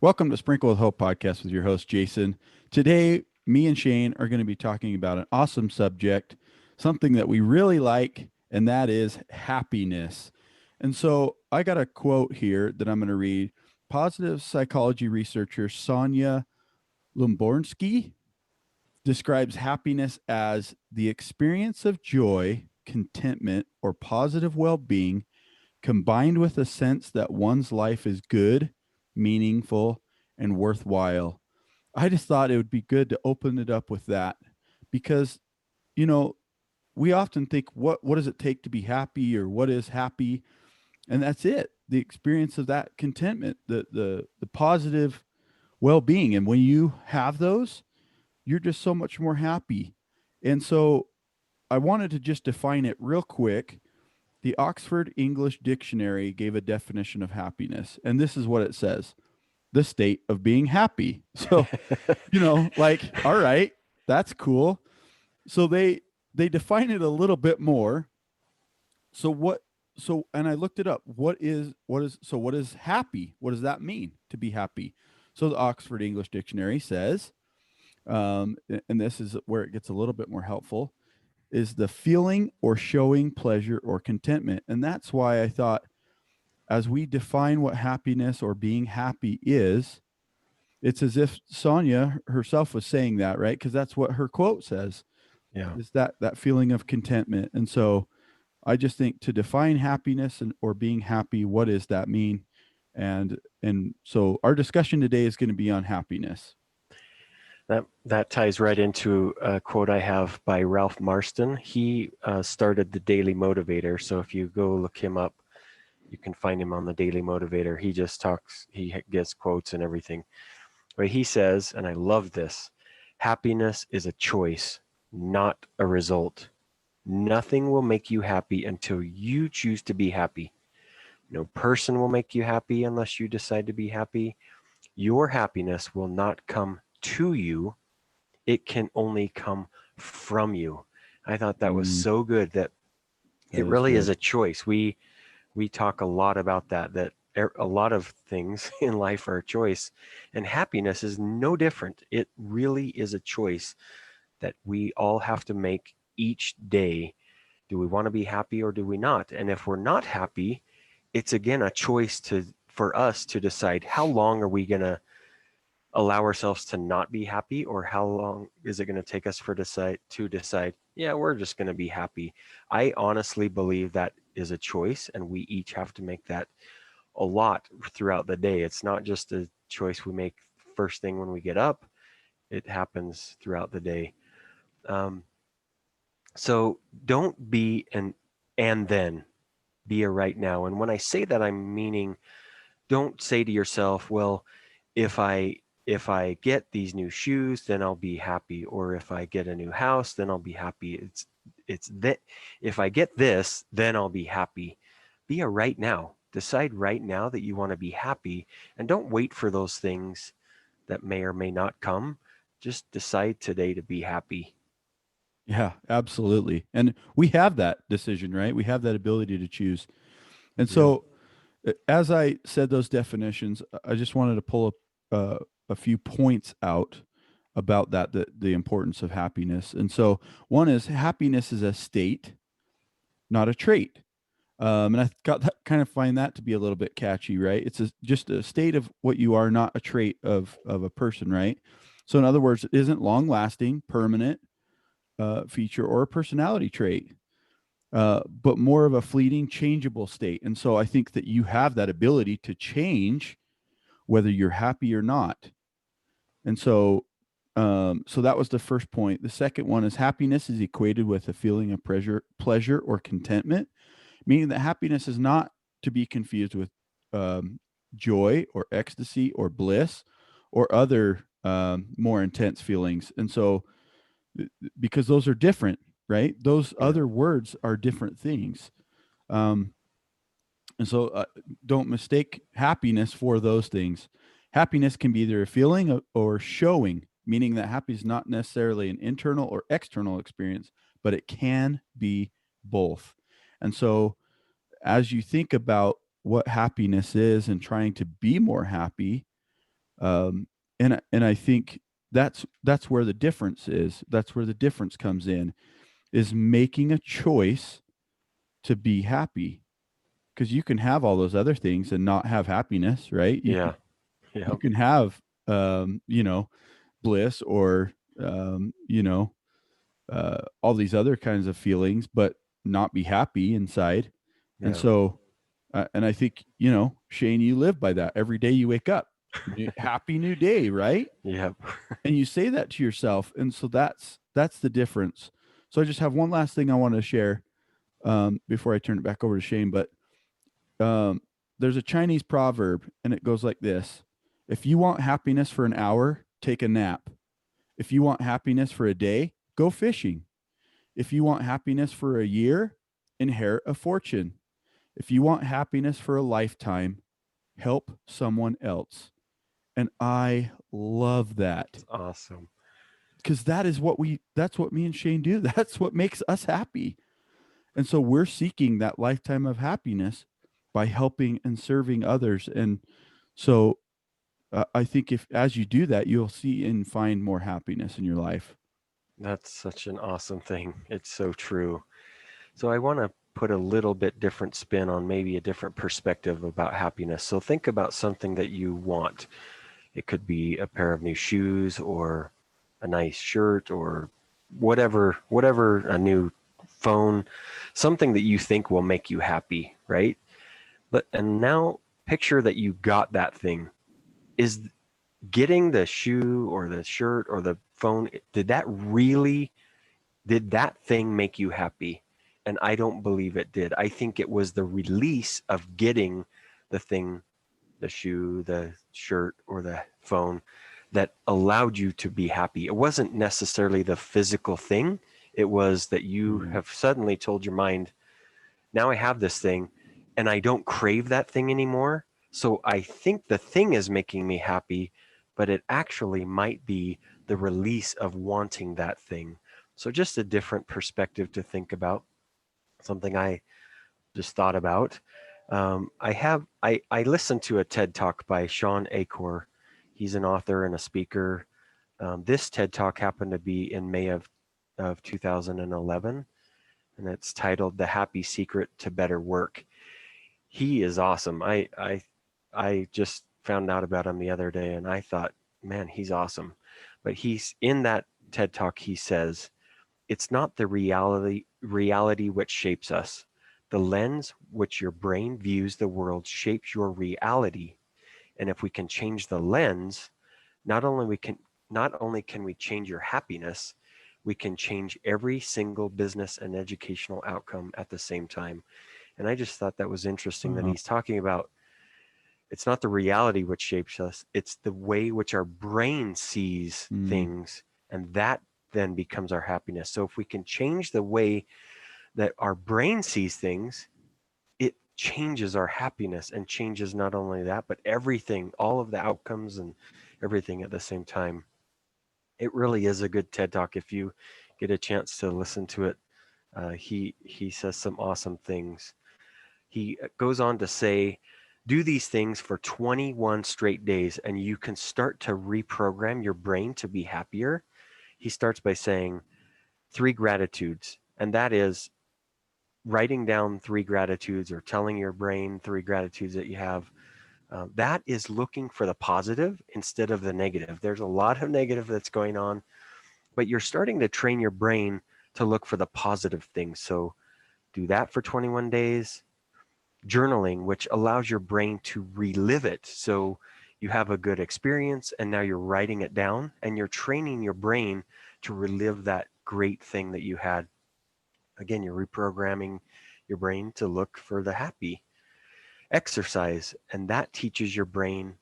Welcome to Sprinkle with Hope podcast with your host, Jason. Today, me and Shane are going to be talking about an awesome subject, something that we really like, and that is happiness. And so I got a quote here that I'm going to read. Positive psychology researcher Sonja Lyubomirsky describes happiness as the experience of joy, contentment, or positive well being combined with a sense that one's life is good, meaningful, and worthwhile. I just thought it would be good to open it up with that because, you know, we often think, what does it take to be happy, or what is happy? And that's it. The experience of that contentment, the positive well-being. And when you have those, you're just so much more happy. And so I wanted to just define it real quick. The Oxford English Dictionary gave a definition of happiness, and this is what it says: the state of being happy. So, like, all right, that's cool. So they define it a little bit more. So what and I looked it up. What is happy? What does that mean to be happy? So the Oxford English Dictionary says, and this is where it gets a little bit more helpful, is the feeling or showing pleasure or contentment. And that's why I thought, as we define what happiness or being happy is, it's as if Sonia herself was saying that, right? Because that's what her quote says, Yeah, is that feeling of contentment. And so I just think, to define happiness or being happy, what does that mean? And so our discussion today is going to be on happiness. that ties right into a quote I have by Ralph Marston. He started the Daily Motivator. So if you go look him up, you can find him on the Daily Motivator. He just talks, he gets quotes and everything. But he says, and I love this: happiness is a choice, not a result. Nothing will make you happy until you choose to be happy. No person will make you happy unless you decide to be happy. Your happiness will not come to you, it can only come from you. I thought that was Mm, so good that that it is really is good. a choice. We talk a lot about that a lot of things in life are a choice, and happiness is no different. It really is a choice that we all have to make each day. Do we want to be happy or do we not? And if we're not happy, it's again a choice to for us to decide how long are we going to allow ourselves to not be happy, or how long is it going to take us to decide, yeah, we're just going to be happy. I honestly believe that is a choice, and we each have to make that a lot throughout the day. It's not just a choice we make first thing when we get up, it happens throughout the day. um, so don't be an and then, be a right now. And when I say that, I'm meaning, don't say to yourself, well, if I if I get these new shoes, then I'll be happy, or if I get a new house, then I'll be happy. It's that if I get this, then I'll be happy. Be a right now. Decide right now that you want to be happy, and don't wait for those things that may or may not come. Just decide today to be happy. Yeah, absolutely. And we have that decision, right? We have that ability to choose. And Yeah. so, as I said those definitions, I just wanted to pull up a few points out about that, the importance of happiness. And so, one is, happiness is a state, not a trait. And I got that, kind of find that to be a little bit catchy, right? It's just a state of what you are, not a trait of a person, right? So, in other words, it isn't long lasting, permanent feature or a personality trait, but more of a fleeting, changeable state. And so I think that you have that ability to change whether you're happy or not. And so that was the first point. The second one is, happiness is equated with a feeling of pleasure or contentment, meaning that happiness is not to be confused with um, joy or ecstasy or bliss or other more intense feelings. And so, because those are different, right? Those Yeah. other words are different things. Um, and so don't mistake happiness for those things. Happiness can be either a feeling or showing, meaning that happy is not necessarily an internal or external experience, but it can be both. And so, as you think about what happiness is and trying to be more happy, Um, and I think that's where the difference is. That's where the difference comes in, is making a choice to be happy. Because you can have all those other things and not have happiness, right? Yeah. You Yep. can have bliss or all these other kinds of feelings, but not be happy inside. And Yeah. so, and I think, Shane, you live by that. Every day you wake up, happy new day, right? Yep. And you say that to yourself. And so that's the difference. So I just have one last thing I want to share before I turn it back over to Shane. But um, there's a Chinese proverb, and it goes like this: if you want happiness for an hour, take a nap. If you want happiness for a day, go fishing. If you want happiness for a year, inherit a fortune. If you want happiness for a lifetime, help someone else. And I love that, It's awesome. because that's what me and Shane do. That's what makes us happy. And so we're seeking that lifetime of happiness by helping and serving others. And so I think if, as you do that, you'll see and find more happiness in your life. That's such an awesome thing. It's so true. So I want to put a little bit different spin on maybe a different perspective about happiness. So think about something that you want. It could be a pair of new shoes or a nice shirt or whatever, a new phone, something that you think will make you happy, right? But and now picture that you got that thing. Is getting the shoe or the shirt or the phone, did that thing make you happy? And I don't believe it did. I think it was the release of getting the thing, the shoe, the shirt, or the phone, that allowed you to be happy. It wasn't necessarily the physical thing. It was that you Mm. have suddenly told your mind, now I have this thing and I don't crave that thing anymore. So I think the thing is making me happy, but it actually might be the release of wanting that thing. So just a different perspective to think about, something I just thought about. I listened to a TED talk by Sean Acor. He's an author and a speaker. This TED talk happened to be in May of 2011, and it's titled "The Happy Secret to Better Work." He is awesome. I just found out about him the other day, and I thought, man, he's awesome. But he's in that TED talk. He says it's not the reality which shapes us. The lens which your brain views the world shapes your reality. And if we can change the lens, not only we can not only can we change your happiness, we can change every single business and educational outcome at the same time. And I just thought that was interesting that Uh, he's talking about it's not the reality which shapes us, it's the way which our brain sees mm, things, and that then becomes our happiness. So if we can change the way that our brain sees things, it changes our happiness and changes not only that, but everything, all of the outcomes and everything at the same time. It really is a good TED talk if you get a chance to listen to it. He says some awesome things. He goes on to say, do these things for 21 straight days, and you can start to reprogram your brain to be happier. He starts by saying 3 gratitudes, and that is writing down 3 gratitudes or telling your brain 3 gratitudes that you have. That is looking for the positive instead of the negative. There's a lot of negative that's going on, but you're starting to train your brain to look for the positive things. So do that for 21 days. Journaling, which allows your brain to relive it. So you have a good experience and now you're writing it down and you're training your brain to relive that great thing that you had. Again, you're reprogramming your brain to look for the happy. Exercise, and that teaches your brain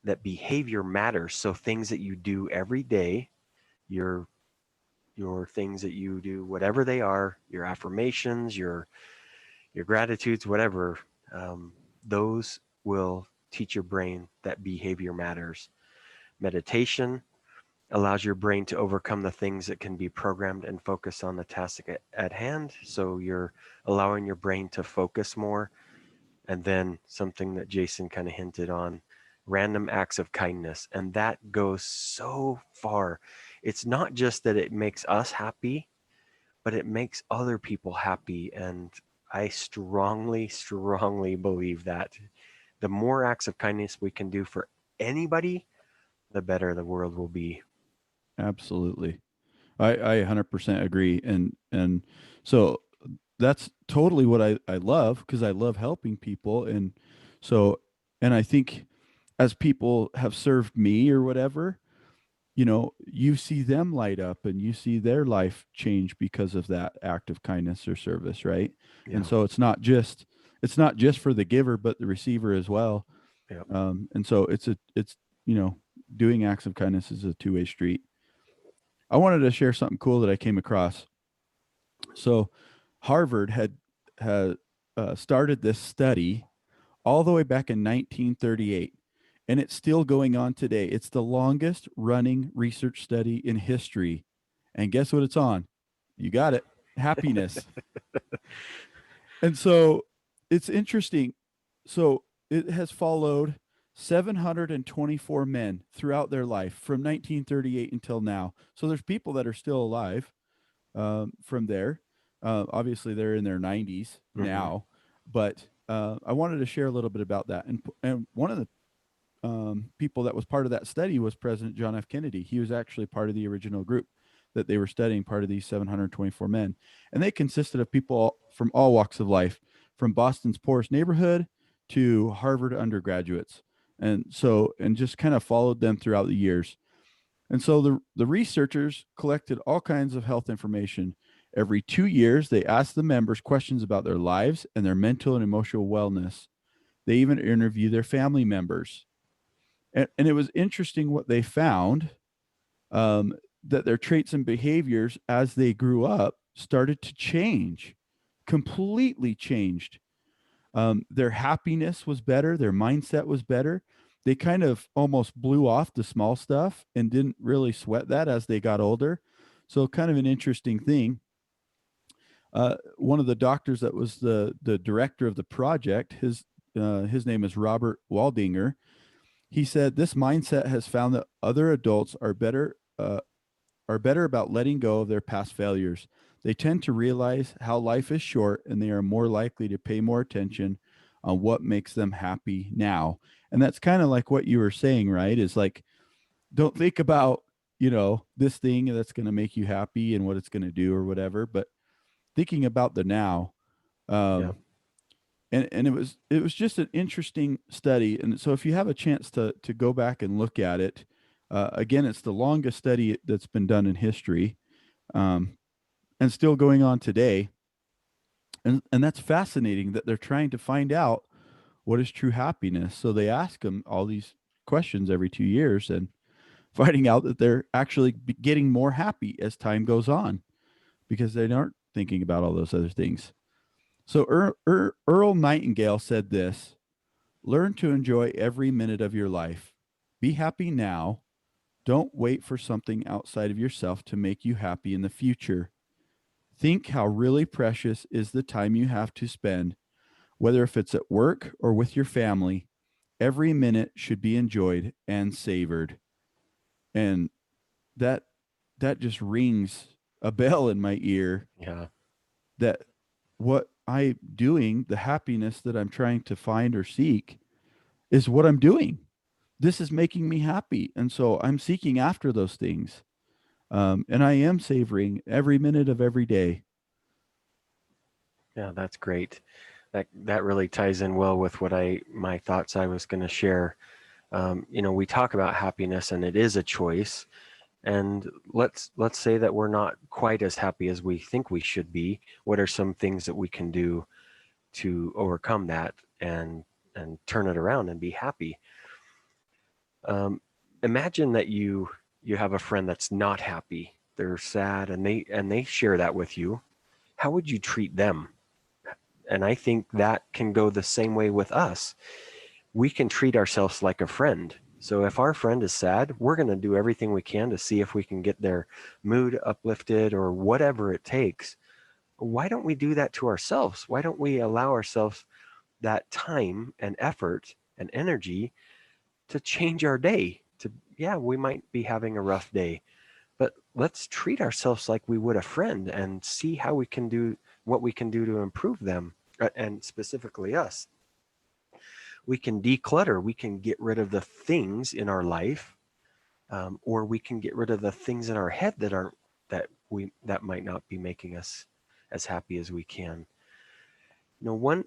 that behavior matters. So things that you do every day, your your things that you do, whatever they are, your affirmations, your gratitudes, whatever, um, those will teach your brain that behavior matters. Meditation allows your brain to overcome the things that can be programmed and focus on the task at hand. So you're allowing your brain to focus more. And then something that Jason kind of hinted on, random acts of kindness. And that goes so far. It's not just that it makes us happy, but it makes other people happy. And I strongly, strongly believe that the more acts of kindness we can do for anybody, the better the world will be. Absolutely. I 100% agree. And so that's totally what I love, because I love helping people. And so, and I think as people have served me or whatever, you see them light up and you see their life change because of that act of kindness or service, right? And Yeah. so it's not just for the giver, but the receiver as well. Yep. And so it's you know doing acts of kindness is a two-way street. I wanted to share something cool that I came across. So Harvard had started this study all the way back in 1938, and it's still going on today. It's the longest running research study in history. And guess what it's on? You got it. Happiness. And so it's interesting. So it has followed 724 men throughout their life from 1938 until now. So there's people that are still alive from there. Obviously, they're in their 90s Mm-hmm. now, but I wanted to share a little bit about that. And one of the people that was part of that study was President John F. Kennedy. He was actually part of the original group that they were studying, part of these 724 men. And they consisted of people from all walks of life, from Boston's poorest neighborhood to Harvard undergraduates. And just kind of followed them throughout the years. And so the researchers collected all kinds of health information. Every 2 years, they asked the members questions about their lives and their mental and emotional wellness. They even interviewed their family members. And it was interesting what they found, um, that their traits and behaviors as they grew up started to change, completely changed. Their happiness was better, their mindset was better. They kind of almost blew off the small stuff and didn't really sweat that as they got older. So, kind of an interesting thing. One of the doctors that was the director of the project, his name is Robert Waldinger. He said this mindset has found that other adults are better about letting go of their past failures. They tend to realize how life is short, and they are more likely to pay more attention on what makes them happy now. And that's kind of like what you were saying, right? Is like, don't think about, this thing that's going to make you happy and what it's going to do or whatever, but thinking about the now. Yeah. Um, and it was just an interesting study. And so if you have a chance to go back and look at it, again, it's the longest study that's been done in history, um, and still going on today. And that's fascinating that they're trying to find out what is true happiness. So they ask them all these questions every 2 years, and finding out that they're actually getting more happy as time goes on because they aren't thinking about all those other things. So Earl Nightingale said this: learn to enjoy every minute of your life. Be happy now. Don't wait for something outside of yourself to make you happy in the future. Think how really precious is the time you have to spend, whether if it's at work or with your family. Every minute should be enjoyed and savored. And that that just rings a bell in my ear, Yeah. that what I'm doing, the happiness that I'm trying to find or seek, is what I'm doing. This is making me happy. And so I'm seeking after those things. And I am savoring every minute of every day. Yeah, that's great. That really ties in well with what my thoughts I was going to share. We talk about happiness, and it is a choice. And let's say that we're not quite as happy as we think we should be. What are some things that we can do to overcome that and turn it around and be happy? Um, Imagine that you have a friend that's not happy. They're sad, and they share that with you. How would you treat them? And I think that can go the same way with us. We can treat ourselves like a friend. So if our friend is sad, we're going to do everything we can to see if we can get their mood uplifted or whatever it takes. Why don't we do that to ourselves? Why don't we allow ourselves that time and effort and energy change our day. Yeah, we might be having a rough day, but let's treat ourselves like we would a friend and see how we can do what we can do to improve them, and specifically us. We can declutter. We can get rid of the things in our life, or we can get rid of the things in our head that might not be making us as happy as we can. One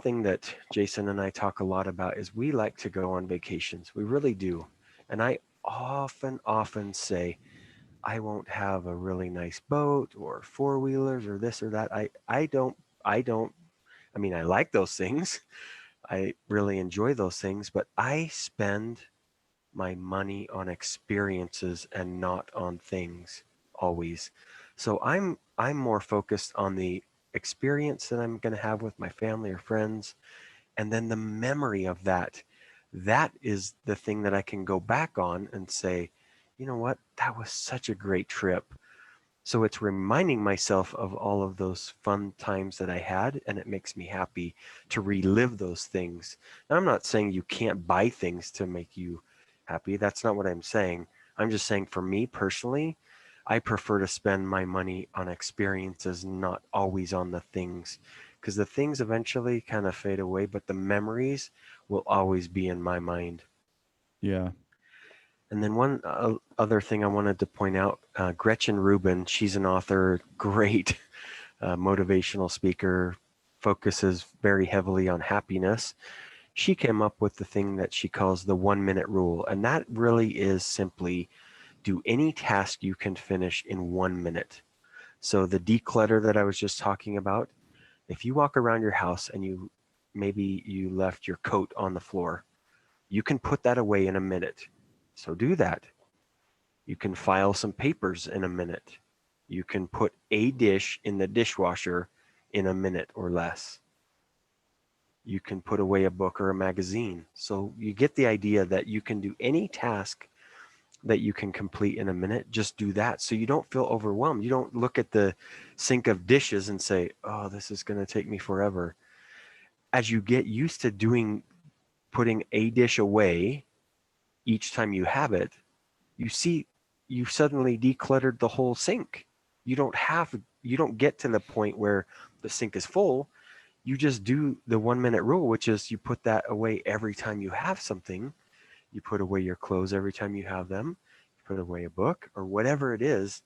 thing that Jason and I talk a lot about is we like to go on vacations. We really do. And I often say, I won't have a really nice boat or four-wheelers or this or that. I don't I mean, I like those things. I really enjoy those things, but I spend my money on experiences and not on things always. So I'm more focused on the experience that I'm going to have with my family or friends, and then the memory of that. That is the thing that I can go back on and say, you know what, that was such a great trip. So it's reminding myself of all of those fun times that I had, and it makes me happy to relive those things. Now, I'm not saying you can't buy things to make you happy. That's not what I'm saying. I'm just saying for me personally, I prefer to spend my money on experiences, not always on the things, because the things eventually kind of fade away, but the memories will always be in my mind. Yeah. And then one other thing I wanted to point out, Gretchen Rubin, she's an author, great motivational speaker, focuses very heavily on happiness. She came up with the thing that she calls the 1 minute rule. And that really is simply do any task you can finish in 1 minute. So the declutter that I was just talking about, if you walk around your house and maybe you left your coat on the floor, you can put that away in a minute. So do that. You can file some papers in a minute. You can put a dish in the dishwasher in a minute or less. You can put away a book or a magazine. So you get the idea that you can do any task that you can complete in a minute. Just do that so you don't feel overwhelmed. You don't look at the sink of dishes and say, oh, this is going to take me forever. As you get used to putting a dish away each time you have it, you see you suddenly decluttered the whole sink. You don't get to the point where the sink is full. You just do the 1 minute rule, which is you put that away every time you have something. You put away your clothes every time you have them. You put away a book or whatever it is.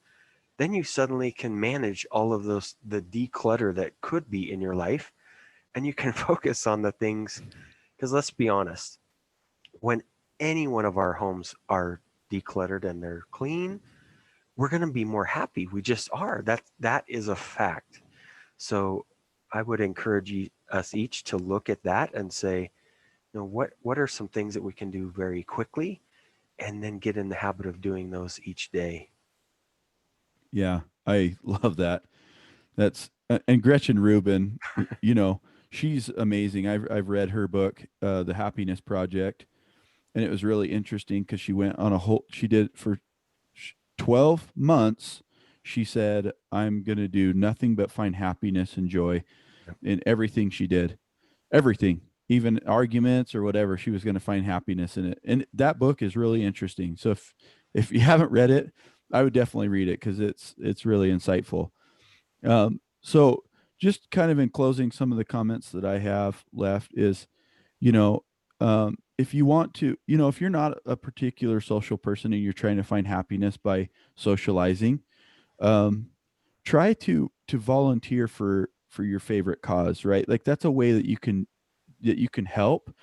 Then you suddenly can manage all of the declutter that could be in your life, and you can focus on the things. Because let's be honest, when any one of our homes are decluttered and they're clean, we're going to be more happy. We just are. That is a fact. So I would encourage us each to look at that and say, what are some things that we can do very quickly, and then get in the habit of doing those each day. Yeah. I love that. That's and Gretchen Rubin, she's amazing. I've read her book, The Happiness Project, and it was really interesting because she went on she did for 12 months. She said, I'm going to do nothing but find happiness and joy in everything she did. Everything, even arguments or whatever, she was going to find happiness in it. And that book is really interesting. So if you haven't read it, I would definitely read it because it's really insightful. So just kind of in closing, some of the comments that I have left is, you know, if you want to, if you're not a particular social person and you're trying to find happiness by socializing, um, try to volunteer for your favorite cause, right? Like that's a way that you can help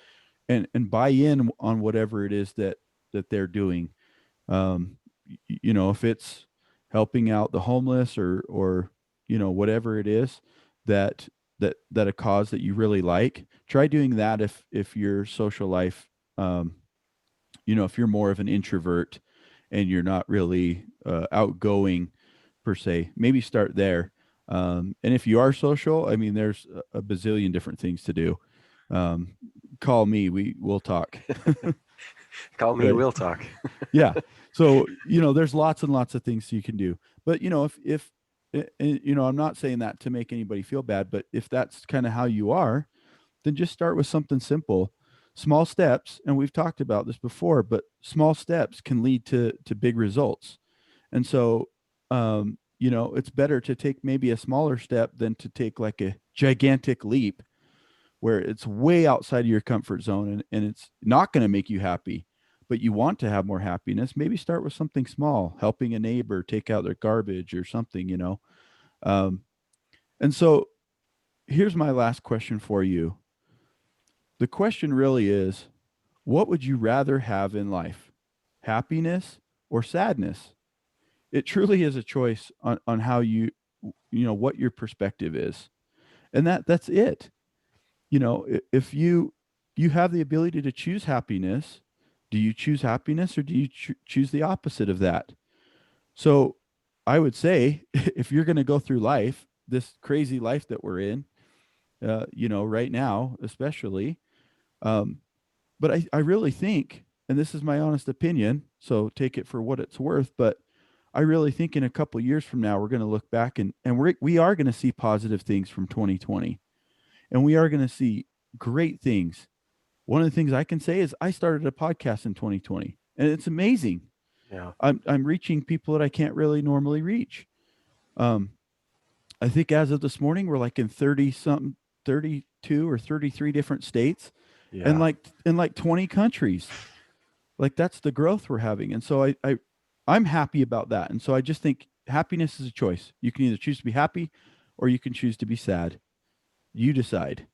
and buy in on whatever it is that they're doing. Um, if it's helping out the homeless or whatever it is that that a cause that you really like, try doing that if your social life, um, if you're more of an introvert and you're not really outgoing per se, maybe start there. And if you are social, I mean, there's a bazillion different things to do. Um, Call me, we'll talk. Call me, Right. we'll talk. Yeah. So, there's lots and lots of things you can do. But, if I'm not saying that to make anybody feel bad, but if that's kind of how you are, then just start with something simple. small steps, and we've talked about this before, but small steps can lead to big results. And so, it's better to take maybe a smaller step than to take like a gigantic leap where it's way outside of your comfort zone, and it's not going to make you happy, but you want to have more happiness. Maybe start with something small, helping a neighbor take out their garbage or something. Um, and so here's my last question for you. The question really is, what would you rather have in life? Happiness or sadness? It truly is a choice on how what your perspective is. And that's it. If you have the ability to choose happiness, do you choose happiness or do you choose the opposite of that? So I would say if you're going to go through life, this crazy life that we're in, right now, especially, um, but I really think, and this is my honest opinion, so take it for what it's worth, but I really think in a couple of years from now, we're going to look back and we are going to see positive things from 2020, and we are going to see great things. One of the things I can say is I started a podcast in 2020, and it's amazing. Yeah. I'm reaching people that I can't really normally reach. Um, I think as of this morning, we're like in 30 something, 32 or 33 different states, and Yeah. like in like 20 countries. Like that's the growth we're having. And so I'm happy about that. And so I just think happiness is a choice. You can either choose to be happy or you can choose to be sad. You decide.